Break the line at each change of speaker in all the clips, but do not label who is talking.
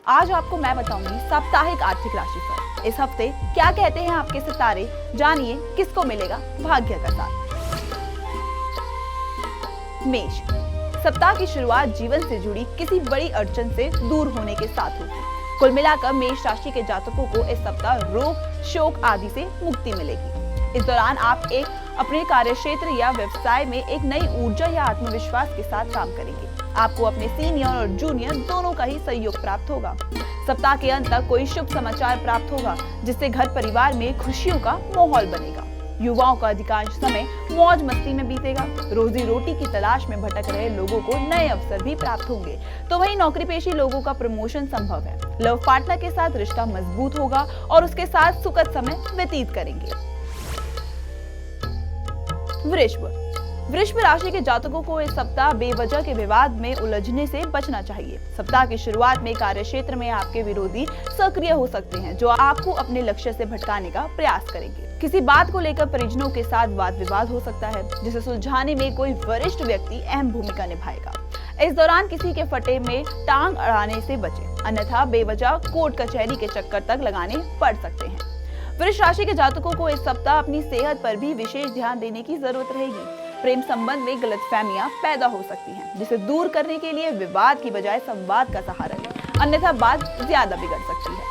आज आपको मैं बताऊंगी साप्ताहिक आर्थिक राशिफल। इस हफ्ते क्या कहते हैं आपके सितारे, जानिए किसको मिलेगा भाग्य का साथ। मेष, सप्ताह की शुरुआत जीवन से जुड़ी किसी बड़ी अड़चन से दूर होने के साथ होगी। कुल मिलाकर मेष राशि के जातकों को इस सप्ताह रोग, शोक आदि से मुक्ति मिलेगी। इस दौरान आप अपने कार्यक्षेत्र या व्यवसाय में एक नई ऊर्जा या आत्मविश्वास के साथ काम करेंगे। आपको अपने सीनियर और जूनियर दोनों का ही सहयोग प्राप्त होगा। सप्ताह के अंत तक कोई शुभ समाचार प्राप्त होगा, जिससे घर परिवार में खुशियों का माहौल बनेगा। युवाओं का अधिकांश समय मौज मस्ती में बीतेगा। रोजी रोटी की तलाश में भटक रहे लोगों को नए अवसर भी प्राप्त होंगे। तो वहीं नौकरी पेशी लोगों का प्रमोशन संभव है। लव पार्टनर के साथ रिश्ता मजबूत होगा और उसके साथ सुखद समय व्यतीत करेंगे। वृषभ राशि के जातकों को इस सप्ताह बेवजह के विवाद में उलझने से बचना चाहिए। सप्ताह की शुरुआत में कार्यक्षेत्र में आपके विरोधी सक्रिय हो सकते हैं, जो आपको अपने लक्ष्य से भटकाने का प्रयास करेंगे। किसी बात को लेकर परिजनों के साथ वाद विवाद हो सकता है, जिसे सुलझाने में कोई वरिष्ठ व्यक्ति अहम भूमिका निभाएगा। इस दौरान किसी के फटे में टांग अड़ाने से बचें, अन्यथा बेवजह कोर्ट कचहरी के चक्कर तक लगाने पड़ सकते हैं। वृष राशि के जातकों को इस सप्ताह अपनी सेहत पर भी विशेष ध्यान देने की जरूरत रहेगी। प्रेम संबंध में गलतफहमियां पैदा हो सकती हैं, जिसे दूर करने के लिए विवाद की बजाय संवाद का सहारा लें, अन्यथा बात ज्यादा बिगड़ सकती है।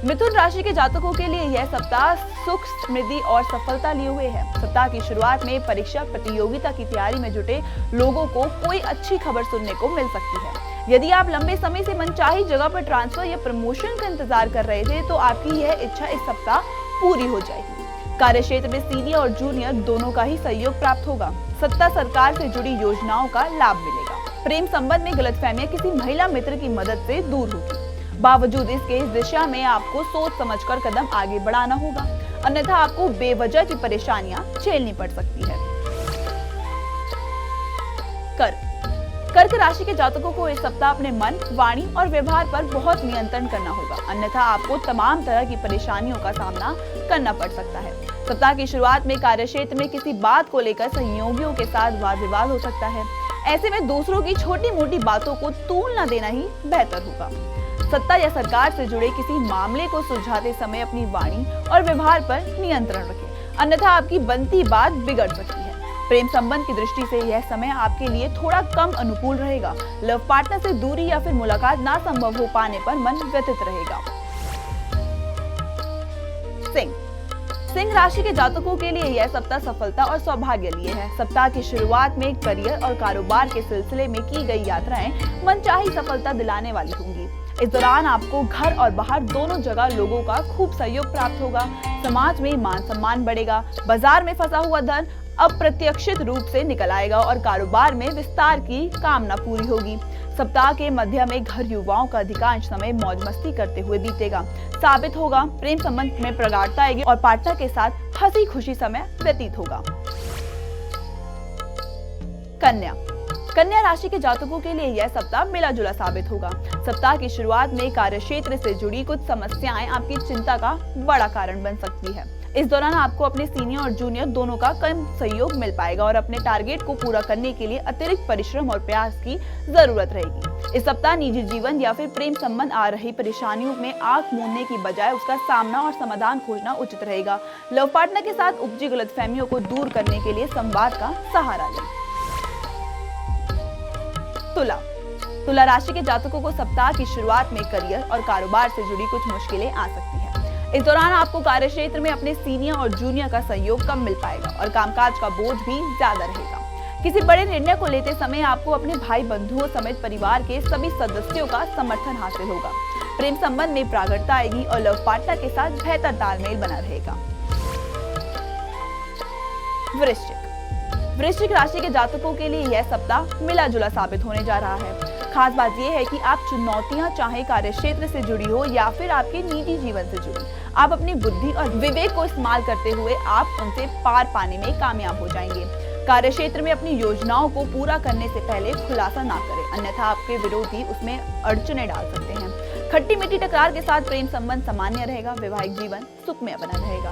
मिथुन राशि के जातकों के लिए यह सप्ताह सुख, समृद्धि और सफलता लिए हुए है। सप्ताह की शुरुआत में परीक्षा प्रतियोगिता की तैयारी में जुटे लोगों को कोई अच्छी खबर सुनने को मिल सकती है। यदि आप लंबे समय से मनचाही जगह पर ट्रांसफर या प्रमोशन का इंतजार कर रहे थे, तो आपकी यह इच्छा इस सप्ताह पूरी हो जाएगी। कार्यक्षेत्र में सीनियर और जूनियर दोनों का ही सहयोग प्राप्त होगा। सत्ता सरकार से जुड़ी योजनाओं का लाभ मिलेगा। प्रेम संबंध में गलतफहमियां किसी महिला मित्र की मदद से दूर होगी। बावजूद इसके इस दिशा में आपको सोच समझकर कदम आगे बढ़ाना होगा, अन्यथा आपको बेवजह की परेशानियां झेलनी पड़ सकती है। कर्क राशि के जातकों को इस सप्ताह अपने मन, वाणी और व्यवहार पर बहुत नियंत्रण करना होगा, अन्यथा आपको तमाम तरह की परेशानियों का सामना करना पड़ सकता है। सप्ताह की शुरुआत में कार्यक्षेत्र में किसी बात को लेकर सहयोगियों के साथ वाद विवाद हो सकता है। ऐसे में दूसरों की छोटी मोटी बातों को तूल न देना ही बेहतर होगा। सत्ता या सरकार से जुड़े किसी मामले को सुलझाते समय अपनी वाणी और व्यवहार पर नियंत्रण रखें, अन्यथा आपकी बनती बात बिगड़ सकती है। प्रेम संबंध की दृष्टि से यह समय आपके लिए थोड़ा कम अनुकूल रहेगा। लव पार्टनर से दूरी या फिर मुलाकात ना संभव हो पाने पर मन व्यथित रहेगा। सिंह राशि के जातकों के लिए यह सप्ताह सफलता और सौभाग्य लिए है। सप्ताह की शुरुआत में करियर और कारोबार के सिलसिले में की गई यात्राएं मनचाही सफलता दिलाने वाली होंगी। इस दौरान आपको घर और बाहर दोनों जगह लोगों का खूब सहयोग प्राप्त होगा। समाज में मान सम्मान बढ़ेगा। बाजार में फंसा हुआ धन अप्रत्याशित रूप से निकल आएगा और कारोबार में विस्तार की कामना पूरी होगी। सप्ताह के मध्य में घर युवाओं का अधिकांश समय मौज मस्ती करते हुए बीतेगा। साबित होगा प्रेम संबंध में प्रगाढ़ता आएगी और पार्टनर के साथ हंसी खुशी समय व्यतीत होगा। कन्या राशि के जातकों के लिए यह सप्ताह मिला जुला साबित होगा। सप्ताह की शुरुआत में कार्यक्षेत्र से जुड़ी कुछ समस्याएं आपकी चिंता का बड़ा कारण बन सकती है। इस दौरान आपको अपने सीनियर और जूनियर दोनों का कम सहयोग मिल पाएगा और अपने टारगेट को पूरा करने के लिए अतिरिक्त परिश्रम और प्रयास की जरूरत रहेगी। इस सप्ताह निजी जीवन या फिर प्रेम संबंध आ रही परेशानियों में आंख मूंदने की बजाय उसका सामना और समाधान खोजना उचित रहेगा। लव पार्टनर के साथ उपजी गलतफहमियों को दूर करने के लिए संवाद का सहारा लें। तुला राशि के जातकों को सप्ताह की शुरुआत में करियर और कारोबार से जुड़ी कुछ मुश्किलें आ सकती है। इस दौरान आपको कार्यक्षेत्र में अपने सीनियर और जूनियर का सहयोग कम मिल पाएगा और कामकाज का बोझ भी ज्यादा रहेगा। किसी बड़े निर्णय को लेते समय आपको अपने भाई बंधुओं समेत परिवार के सभी सदस्यों का समर्थन हासिल होगा। प्रेम संबंध में प्रगाढ़ता आएगी और लव पार्टनर के साथ बेहतर तालमेल बना रहेगा। वृश्चिक राशि के जातकों के लिए यह सप्ताह मिला जुला साबित होने जा रहा है। खास बात यह है कि आप चुनौतियां चाहे कार्यक्षेत्र से जुड़ी हो या फिर आपके निजी जीवन से जुड़ी, आप अपनी बुद्धि और विवेक को इस्तेमाल करते हुए आप उनसे पार पाने में कामयाब हो जाएंगे। कार्यक्षेत्र में अपनी योजनाओं को पूरा करने से पहले खुलासा ना करें, अन्यथा आपके विरोधी उसमें अड़चने डाल सकते हैं। खट्टी मीठी टकरार के साथ प्रेम संबंध सामान्य रहेगा। वैवाहिक जीवन सुखमय बना रहेगा।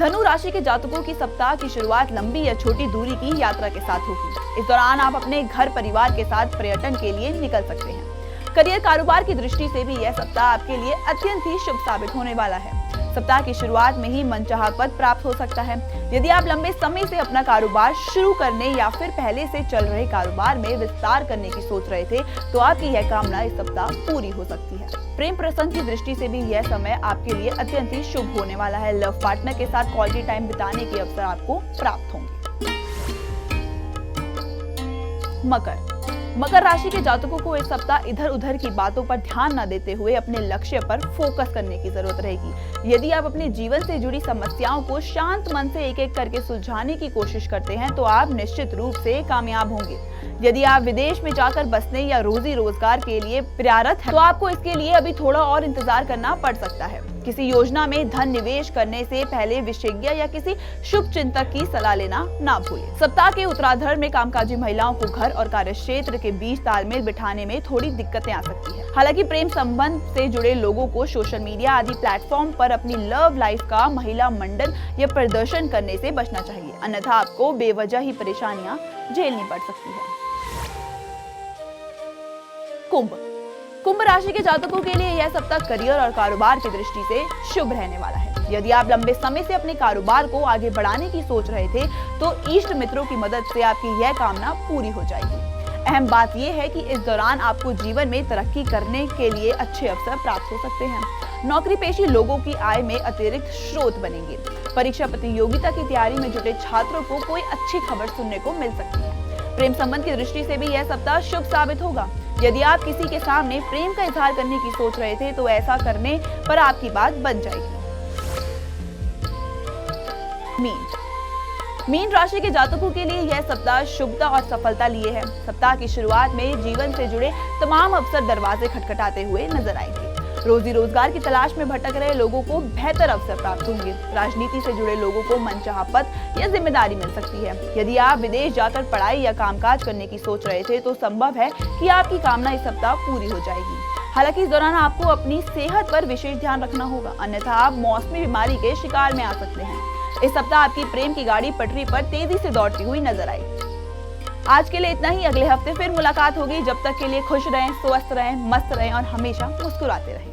धनु राशि के जातकों की सप्ताह की शुरुआत लंबी या छोटी दूरी की यात्रा के साथ होगी। इस दौरान आप अपने घर परिवार के साथ पर्यटन के लिए निकल सकते हैं। करियर कारोबार की दृष्टि से भी यह सप्ताह आपके लिए अत्यंत ही शुभ साबित होने वाला है। सप्ताह की शुरुआत में ही मनचाहा पद प्राप्त हो सकता है। यदि आप लंबे समय से अपना कारोबार शुरू करने या फिर पहले से चल रहे कारोबार में विस्तार करने की सोच रहे थे, तो आपकी यह कामना इस सप्ताह पूरी हो सकती है। प्रेम प्रसंग की दृष्टि से भी यह समय आपके लिए अत्यंत ही शुभ होने वाला है। लव पार्टनर के साथ क्वालिटी टाइम बिताने के अवसर आपको प्राप्त होंगे। मकर राशि के जातकों को इस सप्ताह इधर उधर की बातों पर ध्यान न देते हुए अपने लक्ष्य पर फोकस करने की जरूरत रहेगी। यदि आप अपने जीवन से जुड़ी समस्याओं को शांत मन से एक एक करके सुलझाने की कोशिश करते हैं, तो आप निश्चित रूप से कामयाब होंगे। यदि आप विदेश में जाकर बसने या रोजी रोजगार के लिए प्रयारत हैं, तो आपको इसके लिए अभी थोड़ा और इंतजार करना पड़ सकता है। किसी योजना में धन निवेश करने से पहले विशेषज्ञ या किसी शुभ चिंतक की सलाह लेना ना भूलें। सप्ताह के उत्तरार्ध में कामकाजी महिलाओं को घर और कार्य क्षेत्र के बीच तालमेल बिठाने में थोड़ी दिक्कतें आ सकती है। हालांकि प्रेम संबंध से जुड़े लोगों को सोशल मीडिया आदि प्लेटफॉर्म पर अपनी लव लाइफ का महिला मंडन या प्रदर्शन करने से बचना चाहिए, अन्यथा आपको बेवजह ही परेशानियां झेलनी पड़ सकती है। कुंभ राशि के जातकों के लिए यह सप्ताह करियर और कारोबार की दृष्टि से शुभ रहने वाला है। यदि आप लंबे समय से अपने कारोबार को आगे बढ़ाने की सोच रहे थे, तो इष्ट मित्रों की मदद से आपकी यह कामना पूरी हो जाएगी। अहम बात यह है कि इस दौरान आपको जीवन में तरक्की करने के लिए अच्छे अवसर प्राप्त हो सकते हैं। नौकरी पेशी लोगों की आय में अतिरिक्त स्रोत बनेंगे। परीक्षा प्रतियोगिता की तैयारी में जुटे छात्रों को कोई अच्छी खबर सुनने को मिल सकती है। प्रेम संबंध की दृष्टि से भी यह सप्ताह शुभ साबित होगा। यदि आप किसी के सामने प्रेम का इजहार करने की सोच रहे थे, तो ऐसा करने पर आपकी बात बन जाएगी। मीन राशि के जातकों के लिए यह सप्ताह शुभता और सफलता लिए है। सप्ताह की शुरुआत में जीवन से जुड़े तमाम अवसर दरवाजे खटखटाते हुए नजर आएंगे। रोजी रोजगार की तलाश में भटक रहे लोगों को बेहतर अवसर प्राप्त होंगे। राजनीति से जुड़े लोगों को मनचाहा पद या जिम्मेदारी मिल सकती है। यदि आप विदेश जाकर पढ़ाई या कामकाज करने की सोच रहे थे, तो संभव है कि आपकी कामना इस सप्ताह पूरी हो जाएगी। हालांकि इस दौरान आपको अपनी सेहत पर विशेष ध्यान रखना होगा, अन्यथा आप मौसमी बीमारी के शिकार में आ सकते हैं। इस सप्ताह आपकी प्रेम की गाड़ी पटरी पर तेजी से दौड़ती हुई नजर आएगी। आज के लिए इतना ही। अगले हफ्ते फिर मुलाकात होगी। जब तक के लिए खुश रहें, स्वस्थ रहें, मस्त रहें और हमेशा मुस्कुराते रहें।